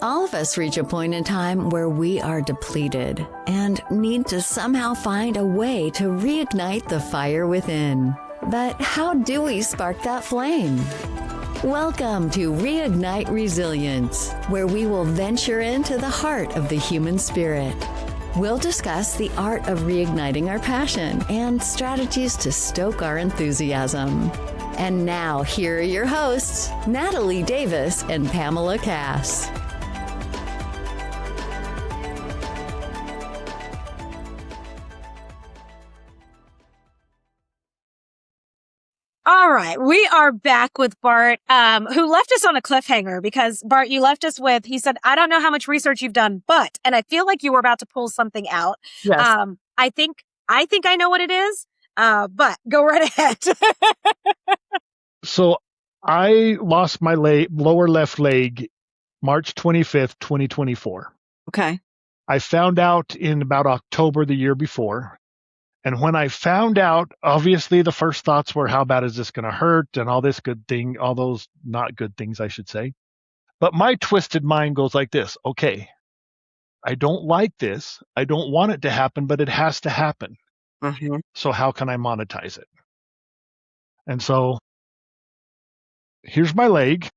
All of us reach a point in time where we are depleted and need to somehow find a way to reignite the fire within. But how do we spark that flame? Welcome to Reignite Resilience, where we will venture into the heart of the human spirit. We'll discuss the art of reigniting our passion and strategies to stoke our enthusiasm. And now, here are your hosts, Natalie Davis and Pamela Cass. All right, we are back with Bart, who left us on a cliffhanger because, Bart, you left us with, he said, I don't know how much research you've done, but, and I feel like you were about to pull something out. Yes. I think I know what it is, but go right ahead. So I lost my lower left leg March 25th, 2024. Okay. I found out in about October the year before. And when I found out, obviously the first thoughts were, how bad is this going to hurt? And all this good thing, all those not good things, I should say. But my twisted mind goes like this. Okay, I don't like this. I don't want it to happen, but it has to happen. Mm-hmm. So how can I monetize it? And so here's my leg.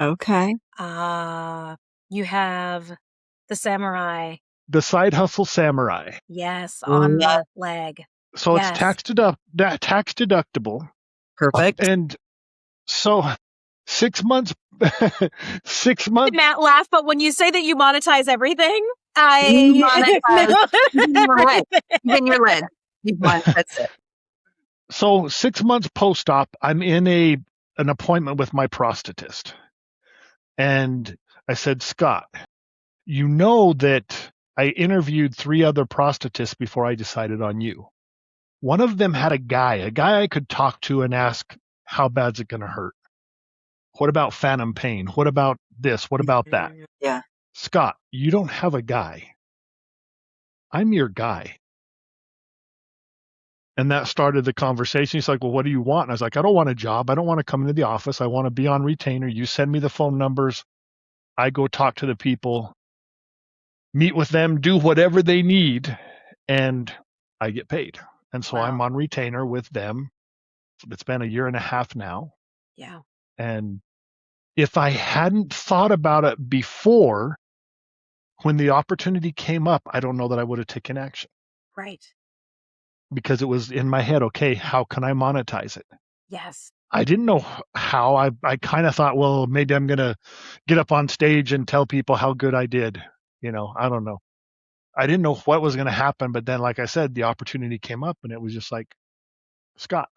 Okay. You have the samurai. The side hustle samurai. Yes, on the leg. So Yes. it's tax deductible. Perfect. And so 6 months, 6 months. Matt laughed, but when you say that you monetize everything, You monetize even your leg. You monetize it. So 6 months post-op, I'm in an appointment with my prosthetist. And I said, Scott, you know that I interviewed 3 other prosthetists before I decided on you. One of them had a guy I could talk to and ask, how bad's it going to hurt? What about phantom pain? What about this? What about that? Yeah. Scott, you don't have a guy. I'm your guy. And that started the conversation. He's like, well, what do you want? And I was like, I don't want a job. I don't want to come into the office. I want to be on retainer. You send me the phone numbers. I go talk to the people, meet with them, do whatever they need, and I get paid. And so I'm on retainer with them. It's been 1.5 years now. Yeah. And if I hadn't thought about it before, when the opportunity came up, I don't know that I would have taken action. Right. Because it was in my head, okay, how can I monetize it? Yes. I didn't know how. I kind of thought, well, maybe I'm going to get up on stage and tell people how good I did. I don't know. I didn't know what was going to happen. But then, like I said, the opportunity came up and it was just like, Scott,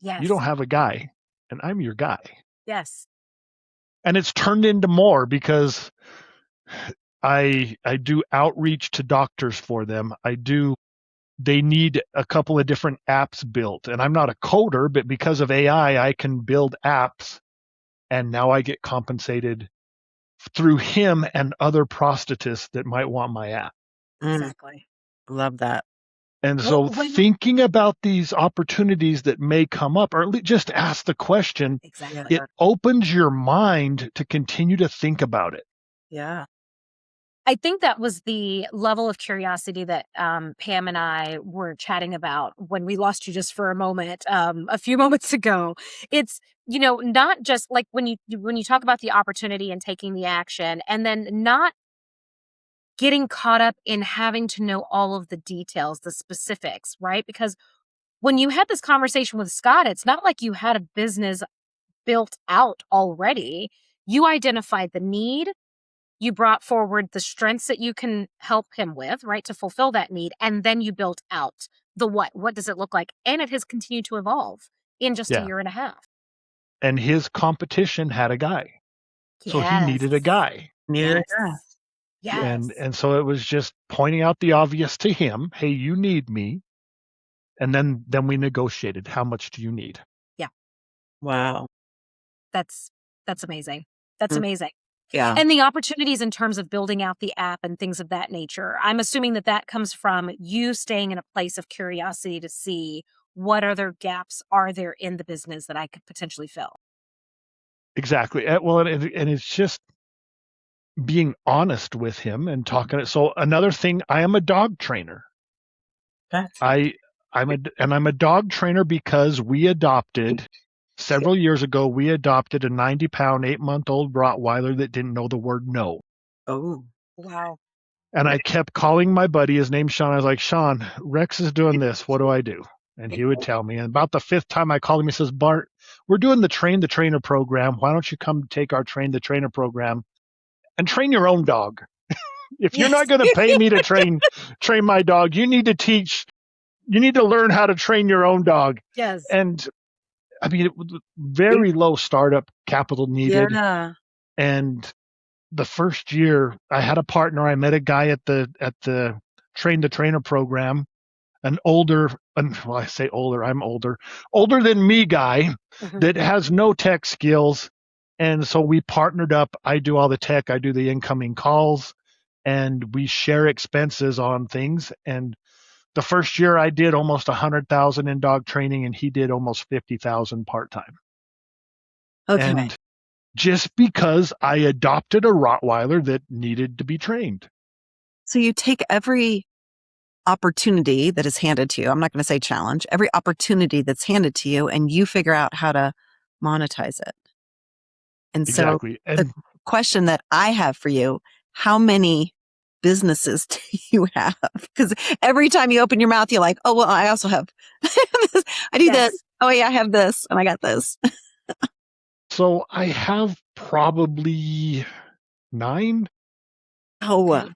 Yes. you don't have a guy and I'm your guy. Yes. And it's turned into more because I do outreach to doctors for them. They need a couple of different apps built. And I'm not a coder, but because of AI, I can build apps. And now I get compensated through him and other prosthetists that might want my app. Exactly. Love that. And so thinking about these opportunities that may come up, or at least just ask the question, Exactly. it opens your mind to continue to think about it. Yeah. I think that was the level of curiosity that Pam and I were chatting about when we lost you just for a moment, a few moments ago. It's, not just like when you talk about the opportunity and taking the action and then not getting caught up in having to know all of the details, the specifics, right? Because when you had this conversation with Scott, it's not like you had a business built out already. You identified the need. You brought forward the strengths that you can help him with, right, to fulfill that need. And then you built out the what. What does it look like? And it has continued to evolve in just 1.5 years. And his competition had a guy. So he needed a guy. Yes. Yes. And so it was just pointing out the obvious to him. Hey, you need me. And then we negotiated. How much do you need? Yeah. Wow. That's amazing. That's amazing. Yeah. And the opportunities in terms of building out the app and things of that nature, I'm assuming that comes from you staying in a place of curiosity to see what other gaps are there in the business that I could potentially fill. Exactly. Well, and it's just being honest with him and talking. So another thing, I am a dog trainer. I'm a dog trainer because we adopted several years ago. We adopted a 90-pound, 8-month-old Rottweiler that didn't know the word no. Oh, Wow. And I kept calling my buddy. His name's Sean. I was like, Sean, Rex is doing this. What do I do? And he would tell me. And about the 5th time I called him, he says, Bart, we're doing the Train the Trainer program. Why don't you come take our Train the Trainer program and train your own dog? If you're not going to pay me to train my dog, you need to learn how to train your own dog. Yes. And I mean, it was very low startup capital needed. yeah. And the first year I had a partner, I met a guy at the Train the Trainer program, an older, well, I say older, I'm older than me guy that has no tech skills. And so we partnered up. I do all the tech, I do the incoming calls, and we share expenses on things. And the first year I did almost 100,000 in dog training, and he did almost 50,000 part-time. Okay. And just because I adopted a Rottweiler that needed to be trained. So you take every opportunity that is handed to you. I'm not going to say challenge, every opportunity that's handed to you, and you figure out how to monetize it. And Exactly. so the question that I have for you, how many businesses do you have? Because every time you open your mouth, you're like, oh, well, I also have, I do this. Oh yeah, I have this and I got this. So I have probably 9. Oh,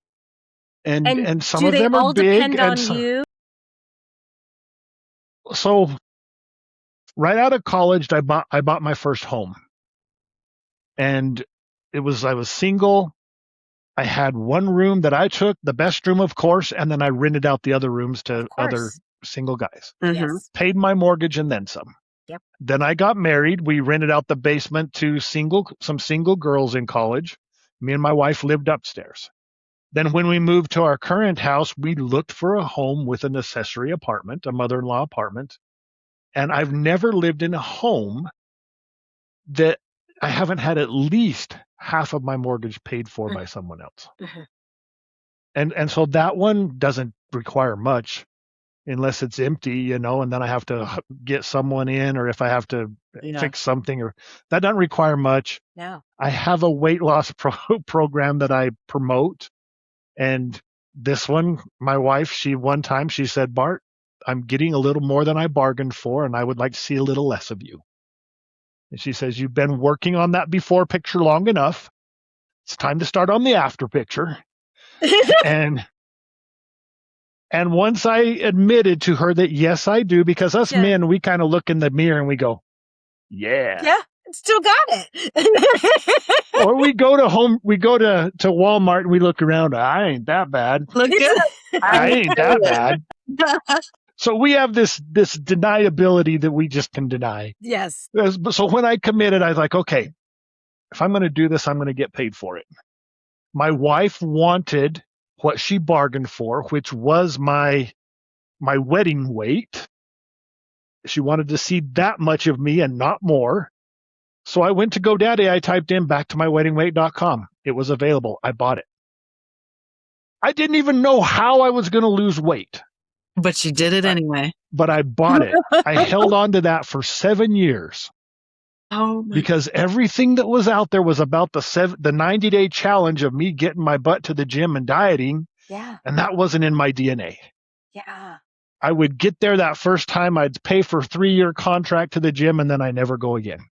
And some do of they them all are big. depend on you? So right out of college, I bought my first home. And I was single. I had one room that I took, the best room, of course, and then I rented out the other rooms to other single guys. Yes. Paid my mortgage and then some. Yep. Then I got married. We rented out the basement to some single girls in college. Me and my wife lived upstairs. Then when we moved to our current house, we looked for a home with an accessory apartment, a mother-in-law apartment. And I've never lived in a home that I haven't had at least half of my mortgage paid for by someone else. And so that one doesn't require much unless it's empty, and then I have to get someone in, or if I have to fix something, or that doesn't require much. No. I have a weight loss program that I promote. And this one, my wife, one time she said, Bart, I'm getting a little more than I bargained for, and I would like to see a little less of you. And she says, you've been working on that before picture long enough. It's time to start on the after picture. and once I admitted to her that, yes, I do, because us men, we kind of look in the mirror and we go, yeah. Yeah, still got it. Or we go to Walmart and we look around. I ain't that bad. look good. I ain't that bad. So we have this deniability that we just can deny. Yes. So when I committed, I was like, okay, if I'm going to do this, I'm going to get paid for it. My wife wanted what she bargained for, which was my wedding weight. She wanted to see that much of me and not more. So I went to GoDaddy. I typed in backtomyweddingweight.com. It was available. I bought it. I didn't even know how I was going to lose weight. But you did it anyway. But I bought it. I held on to that for 7 years. Oh, because everything that was out there was about the 90-day challenge of me getting my butt to the gym and dieting. Yeah. And that wasn't in my DNA. Yeah. I would get there that first time. I'd pay for a 3-year contract to the gym, and then I never go again.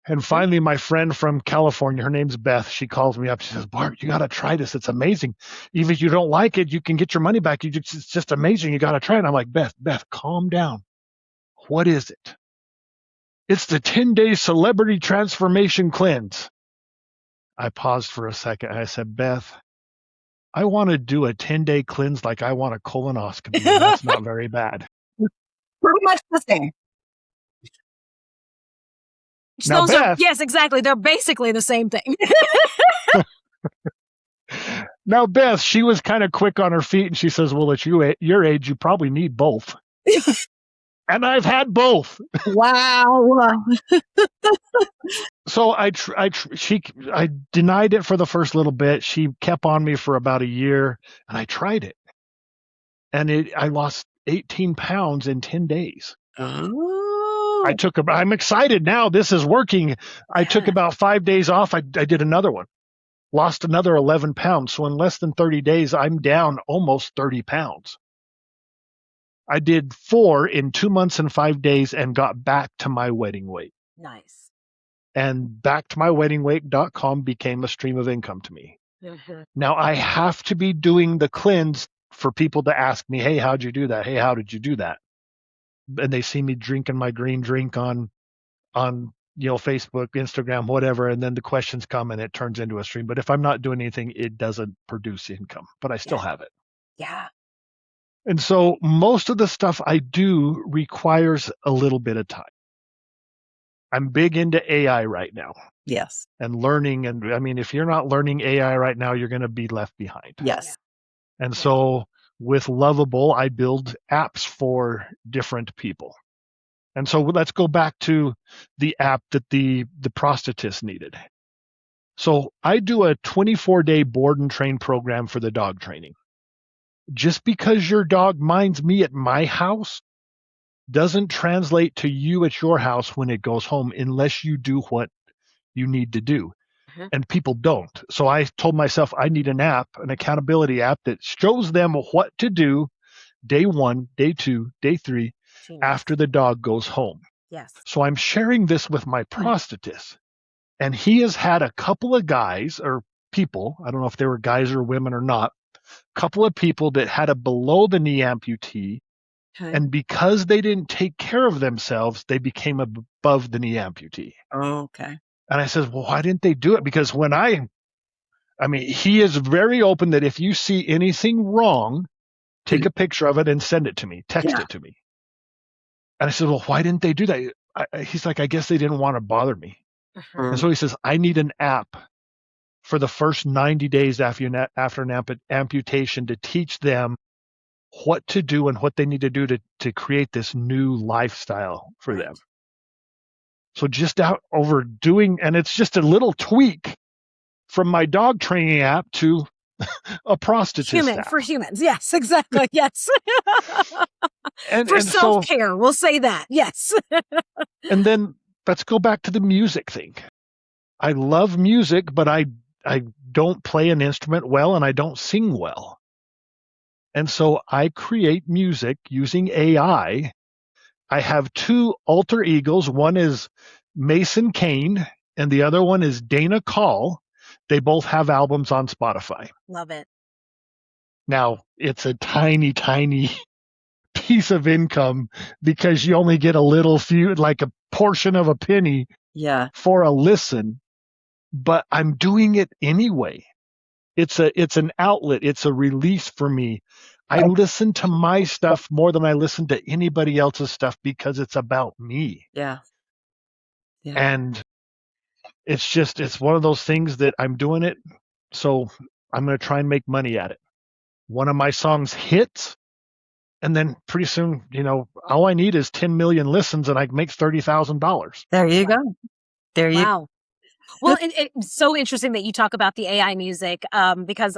And finally, my friend from California, her name's Beth, she calls me up. She says, Bart, you got to try this. It's amazing. Even if you don't like it, you can get your money back. It's just amazing. You got to try it. I'm like, Beth, calm down. What is it? It's the 10-day celebrity transformation cleanse. I paused for a second. I said, Beth, I want to do a 10-day cleanse like I want a colonoscopy. That's not very bad. Pretty much the same. Now, Beth, yes, exactly. They're basically the same thing. Now, Beth, she was kind of quick on her feet, and she says, well, at your age, you probably need both. And I've had both. Wow. So I denied it for the first little bit. She kept on me for about a year, and I tried it. And I lost 18 pounds in 10 days. Oh. I'm excited now. This is working. I took about 5 days off. I did another one, lost another 11 pounds. So in less than 30 days, I'm down almost 30 pounds. I did 4 in 2 months and 5 days and got back to my wedding weight. Nice. And backtomyweddingweight.com became a stream of income to me. Mm-hmm. Now I have to be doing the cleanse for people to ask me, hey, how'd you do that? Hey, how did you do that? And they see me drinking my green drink on Facebook, Instagram, whatever, and then the questions come and it turns into a stream. But if I'm not doing anything, it doesn't produce income, but I still have it. Yeah. And so most of the stuff I do requires a little bit of time. I'm big into AI right now. Yes. And learning. And I mean, if you're not learning AI right now, you're going to be left behind. Yes. And so with Lovable, I build apps for different people. And so let's go back to the app that the prosthetist needed. So I do a 24-day board and train program for the dog training. Just because your dog minds me at my house doesn't translate to you at your house when it goes home unless you do what you need to do. Mm-hmm. And people don't. So I told myself I need an app, an accountability app that shows them what to do day 1, day 2, day 3, after the dog goes home. Yes. So I'm sharing this with my prosthetist. And he has had a couple of guys or people, I don't know if they were guys or women or not, a couple of people that had a below the knee amputee. Okay. And because they didn't take care of themselves, they became above the knee amputee. Oh, okay. And I said, well, why didn't they do it? Because he is very open that if you see anything wrong, take a picture of it and send it to me, text it to me. And I said, well, why didn't they do that? He's like, I guess they didn't want to bother me. Mm-hmm. And so he says, I need an app for the first 90 days after an amputation to teach them what to do and what they need to do to create this new lifestyle for them. So just out over doing, and it's just a little tweak from my dog training app to a prosthetist app. For humans. Yes, exactly. Yes. and for self-care, we'll say that. Yes. And then let's go back to the music thing. I love music, but I don't play an instrument well and I don't sing well. And so I create music using AI. I have 2 alter egos. One is Mason Kane and the other one is Dana Call. They both have albums on Spotify. Love it. Now, it's a tiny, tiny piece of income because you only get a little few, like a portion of a penny for a listen, but I'm doing it anyway. It's an outlet. It's a release for me. I listen to my stuff more than I listen to anybody else's stuff because it's about me. Yeah. And it's one of those things that I'm doing it. So I'm going to try and make money at it. One of my songs hits. And then pretty soon, all I need is 10 million listens and I make $30,000. There you go. There you go. Well, it's so interesting that you talk about the AI music because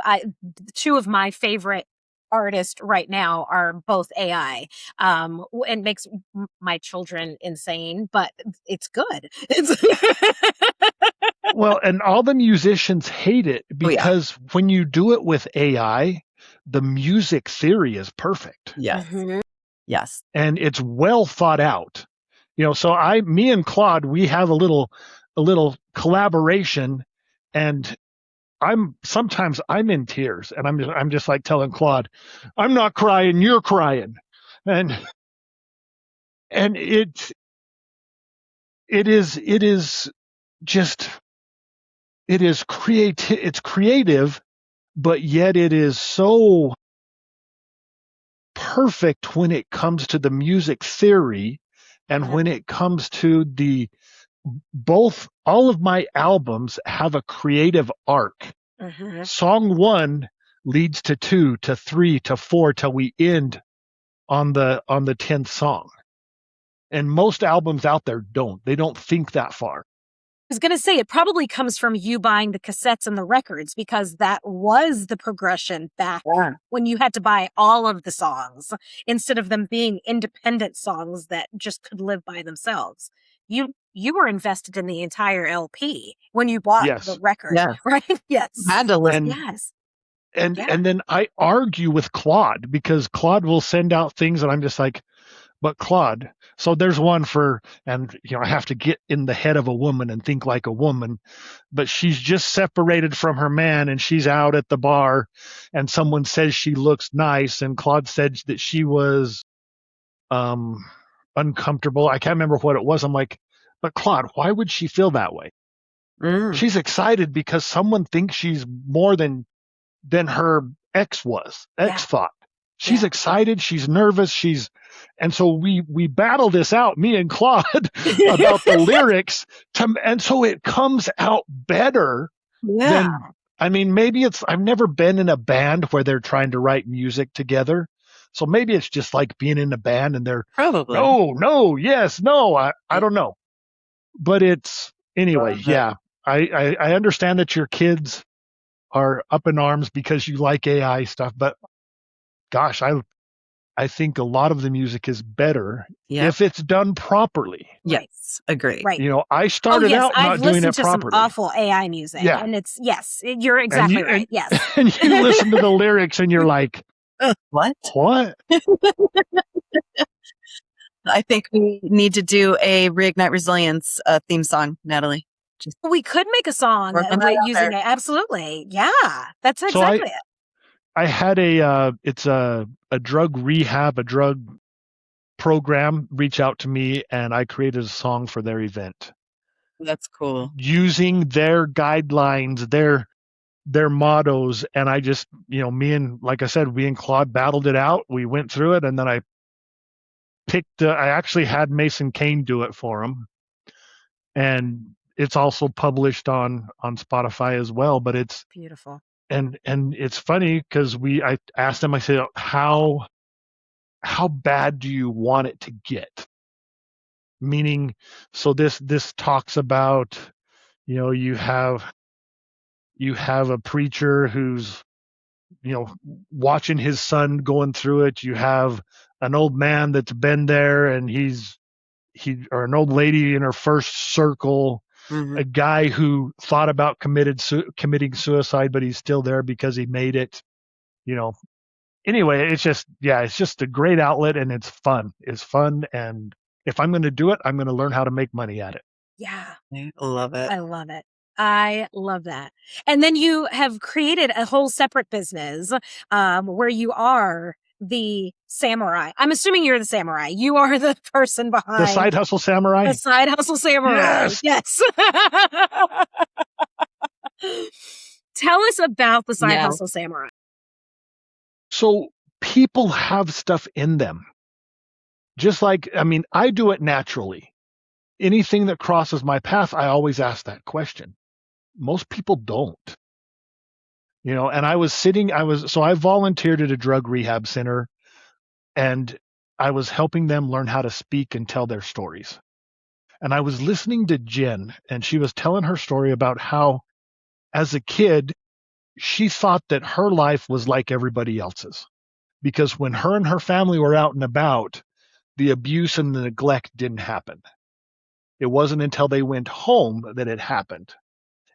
2 of my favorite artists right now are both AI. And makes my children insane, but it's good. Well, and all the musicians hate it because when you do it with AI, the music theory is perfect. Yes. Mm-hmm. Yes. And it's well thought out. So me and Claude, we have a little collaboration, and sometimes I'm in tears, and I'm just like telling Claude, I'm not crying, you're crying. And it is creative, but yet it is so perfect when it comes to the music theory and when it comes to all of my albums have a creative arc. Mm-hmm. Song 1 leads to 2 to 3 to 4 till we end on the 10th song. And most albums out there don't. They don't think that far. I was going to say, it probably comes from you buying the cassettes and the records, because that was the progression back when you had to buy all of the songs instead of them being independent songs that just could live by themselves. You were invested in the entire LP when you bought the record, right? Yes. Had to listen. Yes. And then I argue with Claude, because Claude will send out things and I'm just like, but Claude, so there's one for, and I have to get in the head of a woman and think like a woman, but she's just separated from her man and she's out at the bar and someone says she looks nice and Claude said that she was uncomfortable. I can't remember what it was. I'm like, but Claude, why would she feel that way? She's excited because someone thinks she's more than her ex thought. She's excited. She's nervous. And so we battle this out, me and Claude, about the lyrics. And so it comes out better than, maybe I've never been in a band where they're trying to write music together. So maybe it's just like being in a band and they're probably, no, yes, no, I don't know. But it's, anyway, I understand that your kids are up in arms because you like AI stuff, but gosh, I think a lot of the music is better if it's done properly. Yes, agree. Right. I started out not doing it properly. I've listened to some awful AI music, and it's you're exactly right. Yes, and you listen to the lyrics, and you're like, "What? What?" I think we need to do a Reignite Resilience theme song, Natalie. We could make a song using it. Absolutely. Yeah, that's exactly it. I had it's a drug rehab, a drug program reach out to me, and I created a song for their event. That's cool. Using their guidelines, their mottos, and I just, like I said, we and Claude battled it out. We went through it, and then I actually had Mason Kane do it for them, and it's also published on Spotify as well. But it's beautiful. And it's funny because I asked them, I said, how bad do you want it to get? Meaning, so this talks about, you have a preacher who's, watching his son going through it. You have an old man that's been there and or an old lady in her first circle. Mm-hmm. A guy who thought about committing suicide, but he's still there because he made it, Anyway, it's just a great outlet and it's fun. It's fun. And if I'm going to do it, I'm going to learn how to make money at it. Yeah. I love it. I love it. I love that. And then you have created a whole separate business where you are the samurai. I'm assuming you're the samurai. You are the person behind the Side Hustle Samurai. The Side Hustle Samurai. Yes. Tell us about the Side Hustle Samurai. So people have stuff in them. Just like, I do it naturally. Anything that crosses my path, I always ask that question. Most people don't. And I volunteered at a drug rehab center and I was helping them learn how to speak and tell their stories. And I was listening to Jen and she was telling her story about how as a kid, she thought that her life was like everybody else's because when her and her family were out and about, the abuse and the neglect didn't happen. It wasn't until they went home that it happened.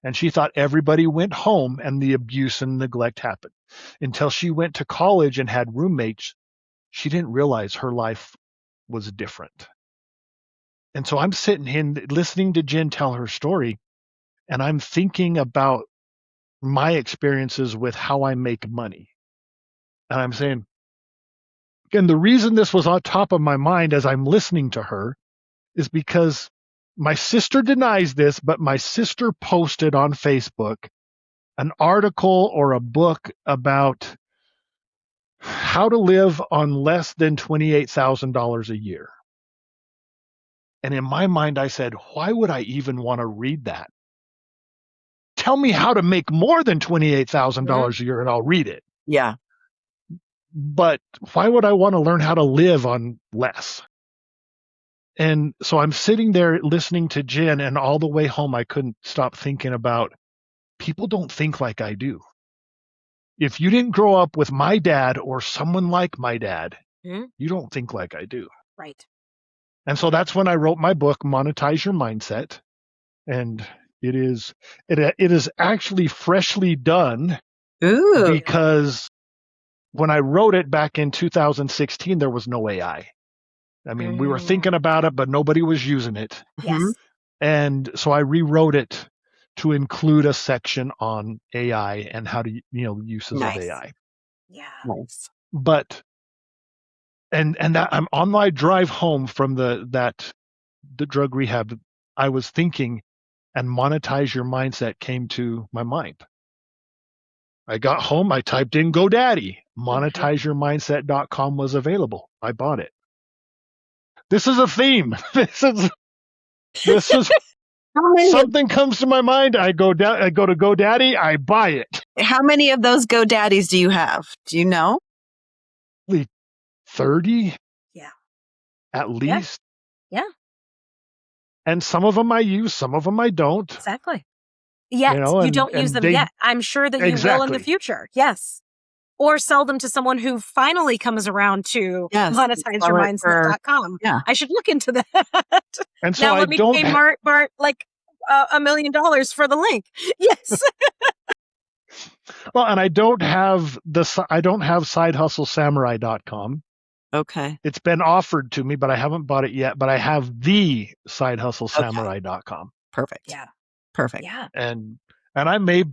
And she thought everybody went home and the abuse and neglect happened. Until she went to college and had roommates, she didn't realize her life was different. And so I'm sitting here listening to Jen tell her story, and I'm thinking about my experiences with how I make money. And I'm saying, and the reason this was on top of my mind as I'm listening to her is because my sister denies this, but my sister posted on Facebook an article or a book about how to live on less than $28,000 a year. And in my mind, I said, why would I even want to read that? Tell me how to make more than $28,000 a year and I'll read it. Yeah. But why would I want to learn how to live on less? And so I'm sitting there listening to Jen, and all the way home, I couldn't stop thinking about people don't think like I do. If you didn't grow up with my dad or someone like my dad, you don't think like I do. Right. And so that's when I wrote my book, Monetize Your Mindset. And it is actually freshly done. Ooh. Because when I wrote it back in 2016, there was no AI. I mean, we were thinking about it, but nobody was using it. Yes. And so I rewrote it to include a section on AI and how to, uses of AI. Yeah. Nice. But and that I'm on my drive home from the drug rehab, I was thinking, and Monetize Your Mindset came to my mind. I got home, I typed in GoDaddy. MonetizeYourMindset.com was available. I bought it. This is a theme. This is something comes to my mind. I go to GoDaddy, I buy it. How many of those GoDaddies do you have? Do you know? 30? Yeah. At least. Yeah. And some of them I use, some of them I don't. Exactly. Yet you don't use them yet. I'm sure that you will in the future. Yes. Or sell them to someone who finally comes around to monetizeyourmindset.com. Yeah. I should look into that. And so now let me pay Bart like $1 million for the link. Yes. Well, and I don't have sidehustlesamurai.com. Okay. It's been offered to me, but I haven't bought it yet. But I have the sidehustlesamurai.com. Perfect. Yeah. Perfect. Yeah. And I may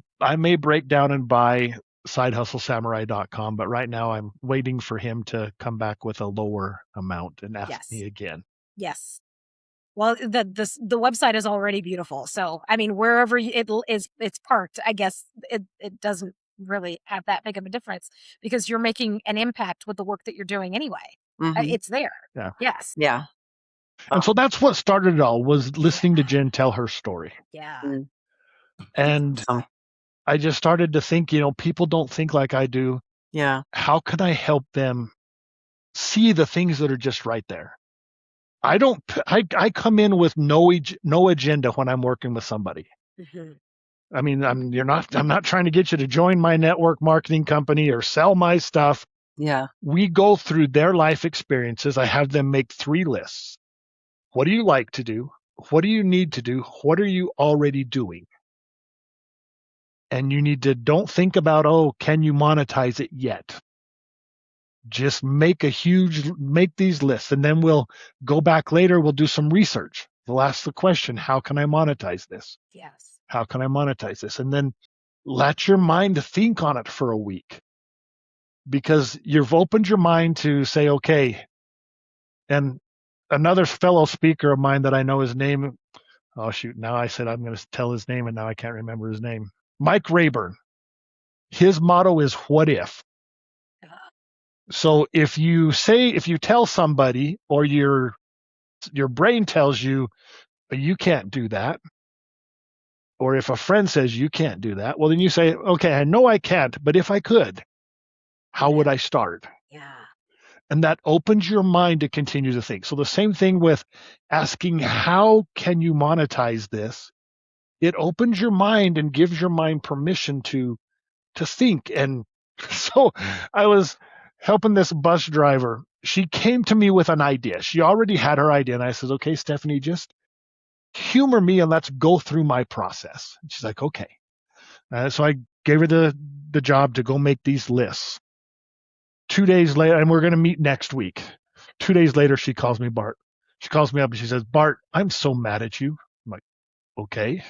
break down and buy sidehustlesamurai.com, but right now I'm waiting for him to come back with a lower amount and ask me again. Yes. Well, the website is already beautiful. So, I mean, wherever it's parked, I guess it doesn't really have that big of a difference because you're making an impact with the work that you're doing anyway. It's there. Yeah. Yes. Yeah. And so that's what started it all, was listening to Jen tell her story. Yeah. And I just started to think, people don't think like I do. Yeah. How can I help them see the things that are just right there? I come in with no agenda when I'm working with somebody. I mean, I'm not trying to get you to join my network marketing company or sell my stuff. Yeah. We go through their life experiences. I have them make 3 lists. What do you like to do? What do you need to do? What are you already doing? And you need to, don't think about, can you monetize it yet? Just make these lists, and then we'll go back later. We'll do some research. We'll ask the question, how can I monetize this? Yes. How can I monetize this? And then let your mind think on it for a week, because you've opened your mind to say, okay. And another fellow speaker of mine that I know his name, oh shoot, now I said I'm going to tell his name and now I can't remember his name. Mike Rayburn. His motto is, what if? So if you tell somebody, or your brain tells you can't do that, or if a friend says you can't do that, well, then you say, okay, I know I can't, but if I could, how would I start? Yeah. And that opens your mind to continue to think. So the same thing with asking, how can you monetize this? It opens your mind and gives your mind permission to think. And so I was helping this bus driver. She came to me with an idea. She already had her idea. And I said, okay, Stephanie, just humor me and let's go through my process. And she's like, okay. So I gave her the job to go make these lists. 2 days later, and we're going to meet next week. 2 days later, she calls me Bart. She calls me up and she says, Bart, I'm so mad at you. I'm like, okay.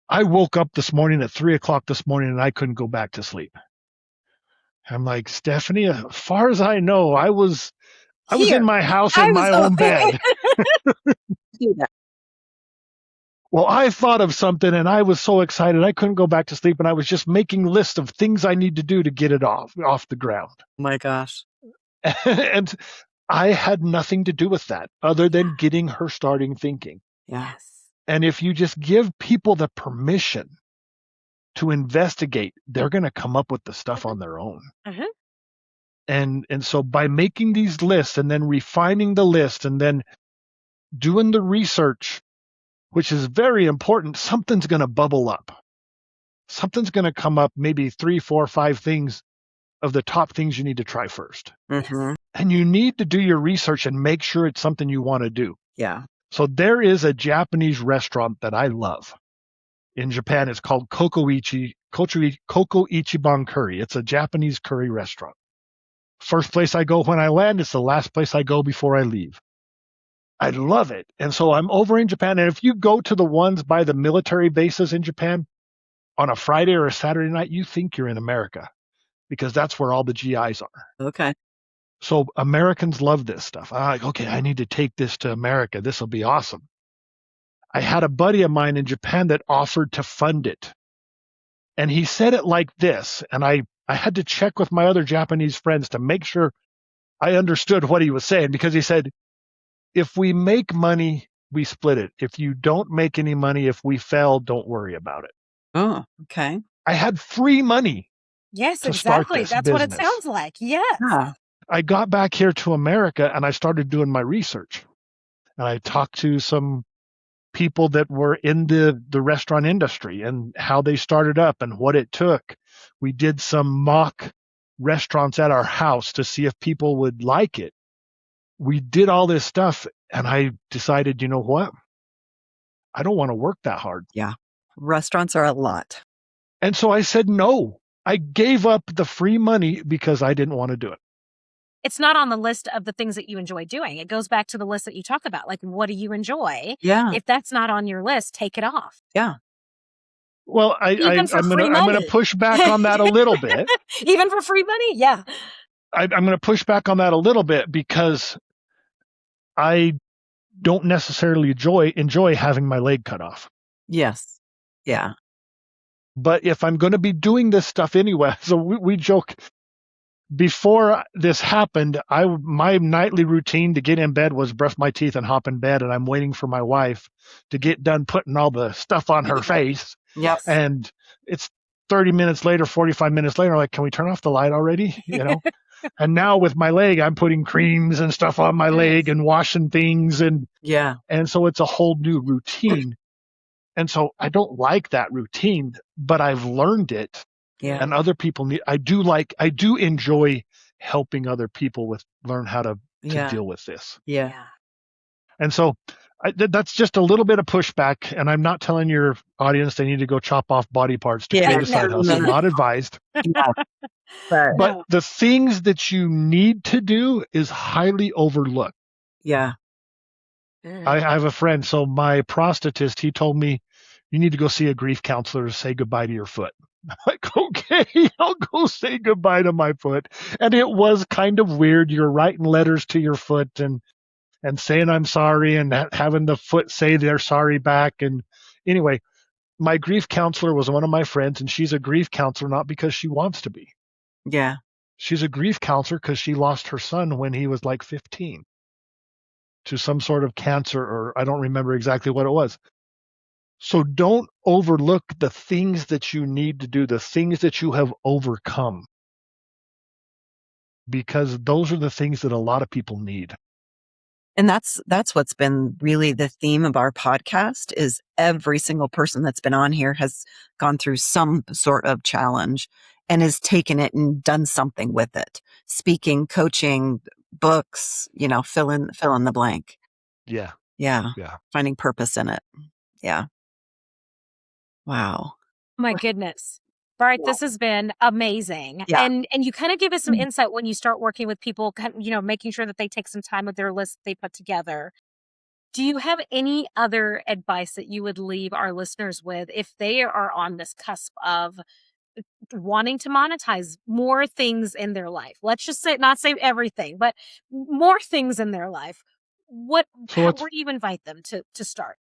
I woke up this morning at 3:00 this morning and I couldn't go back to sleep. I'm like, Stephanie, as far as I know, I was in my house in my own bed. Well, I thought of something and I was so excited I couldn't go back to sleep, and I was just making lists of things I need to do to get it off the ground. Oh my gosh. And I had nothing to do with that other than getting her starting thinking. Yes. And if you just give people the permission to investigate, they're going to come up with the stuff on their own. And so by making these lists and then refining the list and then doing the research, which is very important, something's going to bubble up. Something's going to come up, maybe 3, 4, 5 things of the top things you need to try first. Mm-hmm. And you need to do your research and make sure it's something you want to do. Yeah. So there is a Japanese restaurant that I love in Japan. It's called Koko Ichiban Curry. It's a Japanese curry restaurant. First place I go when I land, it's the last place I go before I leave. I love it. And so I'm over in Japan. And if you go to the ones by the military bases in Japan on a Friday or a Saturday night, you think you're in America because that's where all the GIs are. Okay. So Americans love this stuff. I'm like, okay, I need to take this to America. This will be awesome. I had a buddy of mine in Japan that offered to fund it. And he said it like this. And I had to check with my other Japanese friends to make sure I understood what he was saying, because he said, if we make money, we split it. If you don't make any money, if we fail, don't worry about it. Oh, okay. I had free money. Yes, to start exactly. this That's what it business. sounds like. Yes. Yeah. I got back here to America and I started doing my research. And I talked to some people that were in the restaurant industry and how they started up and what it took. We did some mock restaurants at our house to see if people would like it. We did all this stuff and I decided, you know what? I don't want to work that hard. Yeah. Restaurants are a lot. And so I said no. I gave up the free money because I didn't want to do it. It's not on the list of the things that you enjoy doing. It goes back to the list that you talk about. Like, what do you enjoy? Yeah. If that's not on your list, take it off. Yeah. Well, I'm Even for free going to money. push back on that a little bit. Even for free money? Yeah. I'm going to push back on that a little bit because I don't necessarily enjoy having my leg cut off. Yes. Yeah. But if I'm going to be doing this stuff anyway, so we joke, before this happened, my nightly routine to get in bed was brush my teeth and hop in bed, and I'm waiting for my wife to get done putting all the stuff on her face. Yes. And it's 30 minutes later, 45 minutes later, like, can we turn off the light already? You know? And now with my leg, I'm putting creams and stuff on my leg and washing things. And so it's a whole new routine. And so I don't like that routine, but I've learned it. Yeah. And other people I do enjoy helping other people learn how to deal with this. Yeah. And so that's just a little bit of pushback. And I'm not telling your audience they need to go chop off body parts to create a side hustle. Not advised. Yeah. But the things that you need to do is highly overlooked. Yeah. I have a friend, so my prosthetist, he told me, you need to go see a grief counselor to say goodbye to your foot. I'm like, okay, I'll go say goodbye to my foot. And it was kind of weird. You're writing letters to your foot and saying I'm sorry and having the foot say they're sorry back. And anyway, my grief counselor was one of my friends, and she's a grief counselor not because she wants to be. Yeah. She's a grief counselor because she lost her son when he was like 15 to some sort of cancer, or I don't remember exactly what it was. So don't overlook the things that you need to do, the things that you have overcome, because those are the things that a lot of people need. And that's what's been really the theme of our podcast is every single person that's been on here has gone through some sort of challenge and has taken it and done something with it. Speaking, coaching, books, fill in the blank. Yeah. Yeah. Finding purpose in it. Yeah. Wow. My goodness. Bart, this has been amazing. Yeah. And you kind of give us some insight when you start working with people, making sure that they take some time with their list they put together. Do you have any other advice that you would leave our listeners with if they are on this cusp of wanting to monetize more things in their life? Let's just not say everything, but more things in their life. Where do you invite them to start?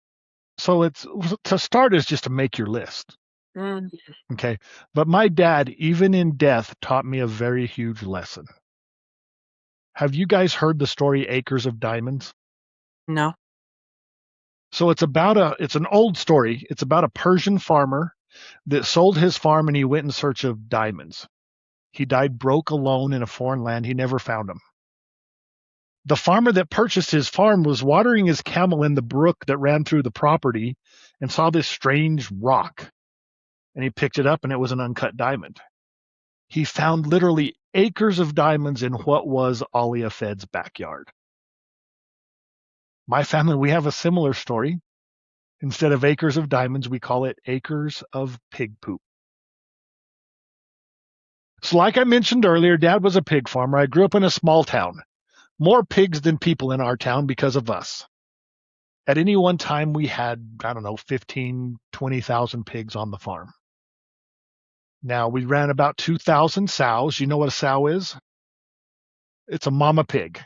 So to start is just to make your list. Okay. But my dad, even in death, taught me a very huge lesson. Have you guys heard the story Acres of Diamonds? No. So it's an old story. It's about a Persian farmer that sold his farm and he went in search of diamonds. He died broke alone in a foreign land. He never found them. The farmer that purchased his farm was watering his camel in the brook that ran through the property and saw this strange rock. And he picked it up, and it was an uncut diamond. He found literally acres of diamonds in what was Alia Fed's backyard. My family, we have a similar story. Instead of acres of diamonds, we call it acres of pig poop. So like I mentioned earlier, Dad was a pig farmer. I grew up in a small town. More pigs than people in our town because of us. At any one time, we had, 15, 20,000 pigs on the farm. Now, we ran about 2,000 sows. You know what a sow is? It's a mama pig.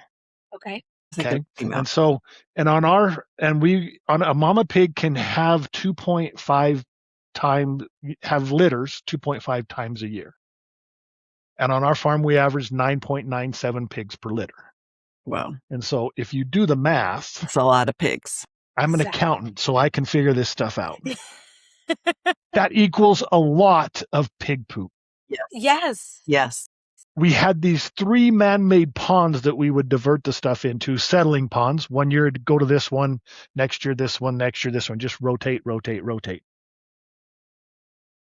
Okay. Okay. And so, on a mama pig can have 2.5 times, have litters 2.5 times a year. And on our farm, we averaged 9.97 pigs per litter. Wow. And so if you do the math, that's a lot of pigs. I'm an accountant, so I can figure this stuff out. That equals a lot of pig poop. Yes. We had these 3 man-made ponds that we would divert the stuff into, settling ponds. One year it'd go to this one, next year this one, next year this one, just rotate.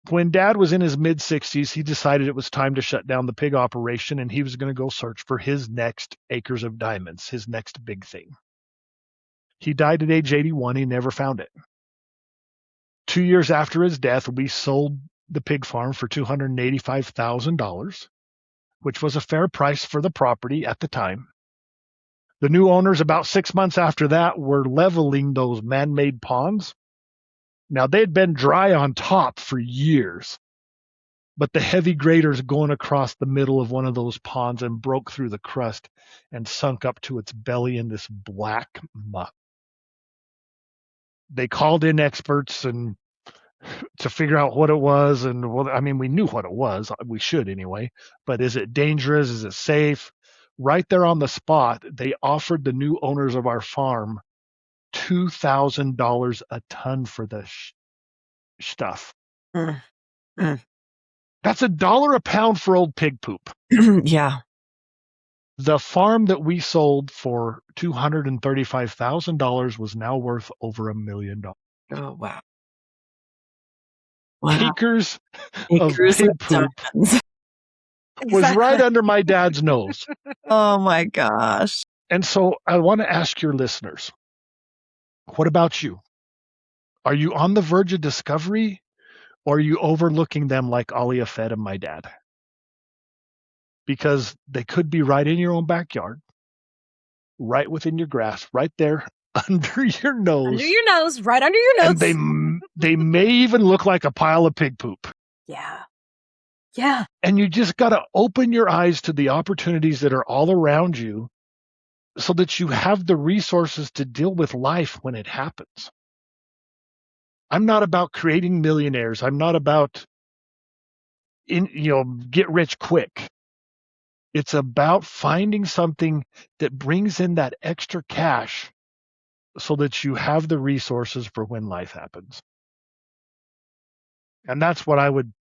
When Dad was in his mid-60s, he decided it was time to shut down the pig operation, and he was going to go search for his next acres of diamonds, his next big thing. He died at age 81. He never found it. 2 years after his death, we sold the pig farm for $285,000, which was a fair price for the property at the time. The new owners, about 6 months after that, were leveling those man-made ponds. Now, they'd been dry on top for years, but the heavy graders going across the middle of one of those ponds and broke through the crust and sunk up to its belly in this black muck. They called in experts and to figure out what it was, and we knew what it was. We should anyway. But is it dangerous? Is it safe? Right there on the spot, they offered the new owners of our farm $2,000 a ton for the stuff. That's $1 a pound for old pig poop. Yeah. The farm that we sold for $235,000 was now worth over $1 million. Oh, wow. Acres of pig poop was right under my dad's nose. Oh my gosh. And so I want to ask your listeners, what about you? Are you on the verge of discovery, or are you overlooking them like Alia Fed and my dad? Because they could be right in your own backyard, right within your grass, right there under your nose. Under your nose, right under your nose. And they may even look like a pile of pig poop. Yeah. And you just got to open your eyes to the opportunities that are all around you so that you have the resources to deal with life when it happens. I'm not about creating millionaires. I'm not about get rich quick. It's about finding something that brings in that extra cash so that you have the resources for when life happens. And that's what I would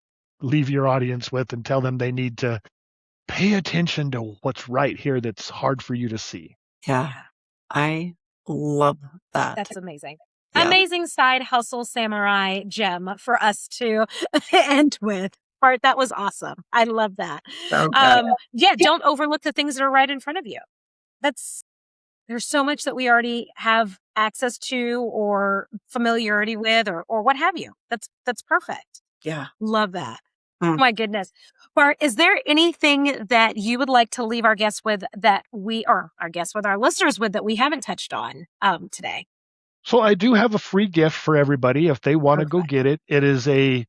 leave your audience with, and tell them they need to pay attention to what's right here that's hard for you to see. Yeah. I love that. That's amazing. Yeah. Amazing side hustle samurai gem for us to end with. Bart, that was awesome. I love that. Don't overlook the things that are right in front of you. There's so much that we already have access to or familiarity with or what have you. That's perfect. Yeah. Love that. Oh my goodness. Bart, is there anything that you would like to leave our guests with our listeners with that we haven't touched on today? So I do have a free gift for everybody if they want to go get it. It is a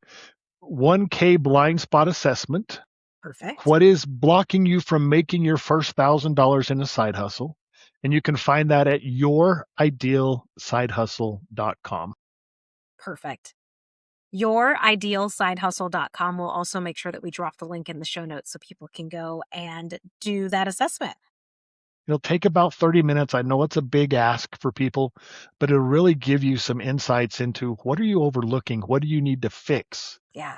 1K blind spot assessment. Perfect. What is blocking you from making your first $1,000 in a side hustle? And you can find that at youridealsidehustle.com. Perfect. Youridealsidehustle.com. We'll also make sure that we drop the link in the show notes so people can go and do that assessment. It'll take about 30 minutes. I know it's a big ask for people, but it'll really give you some insights into what are you overlooking? What do you need to fix? Yeah.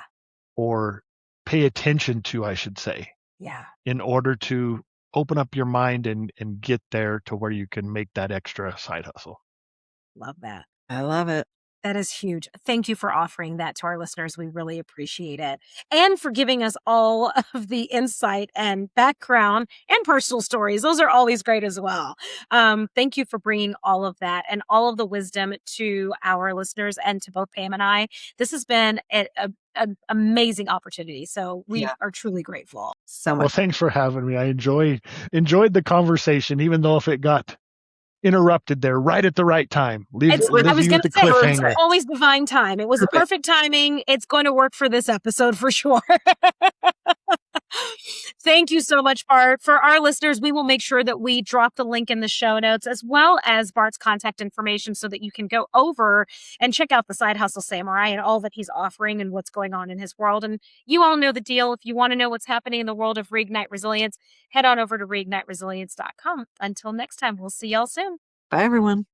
Or pay attention to, I should say. Yeah. In order to open up your mind and get there to where you can make that extra side hustle. Love that. I love it. That is huge. Thank you for offering that to our listeners. We really appreciate it. And for giving us all of the insight and background and personal stories. Those are always great as well. Thank you for bringing all of that and all of the wisdom to our listeners and to both Pam and I. This has been an amazing opportunity. So we are truly grateful. So much. Well, thanks for having me. I enjoyed the conversation, even though if it got interrupted there right at the right time. I was going to say, cliffhanger. it's always divine time. It was the perfect timing. It's going to work for this episode for sure. Thank you so much, Bart. For our listeners, we will make sure that we drop the link in the show notes as well as Bart's contact information so that you can go over and check out the Side Hustle Samurai and all that he's offering and what's going on in his world. And you all know the deal. If you want to know what's happening in the world of Reignite Resilience, head on over to reigniteresilience.com. Until next time, we'll see y'all soon. Bye, everyone.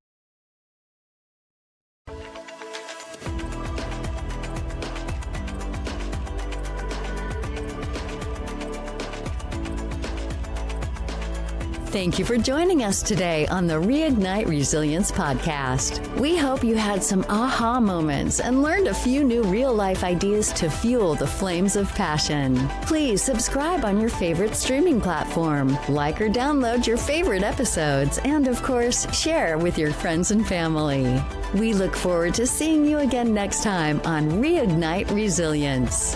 Thank you for joining us today on the Reignite Resilience podcast. We hope you had some aha moments and learned a few new real-life ideas to fuel the flames of passion. Please subscribe on your favorite streaming platform, like or download your favorite episodes, and of course, share with your friends and family. We look forward to seeing you again next time on Reignite Resilience.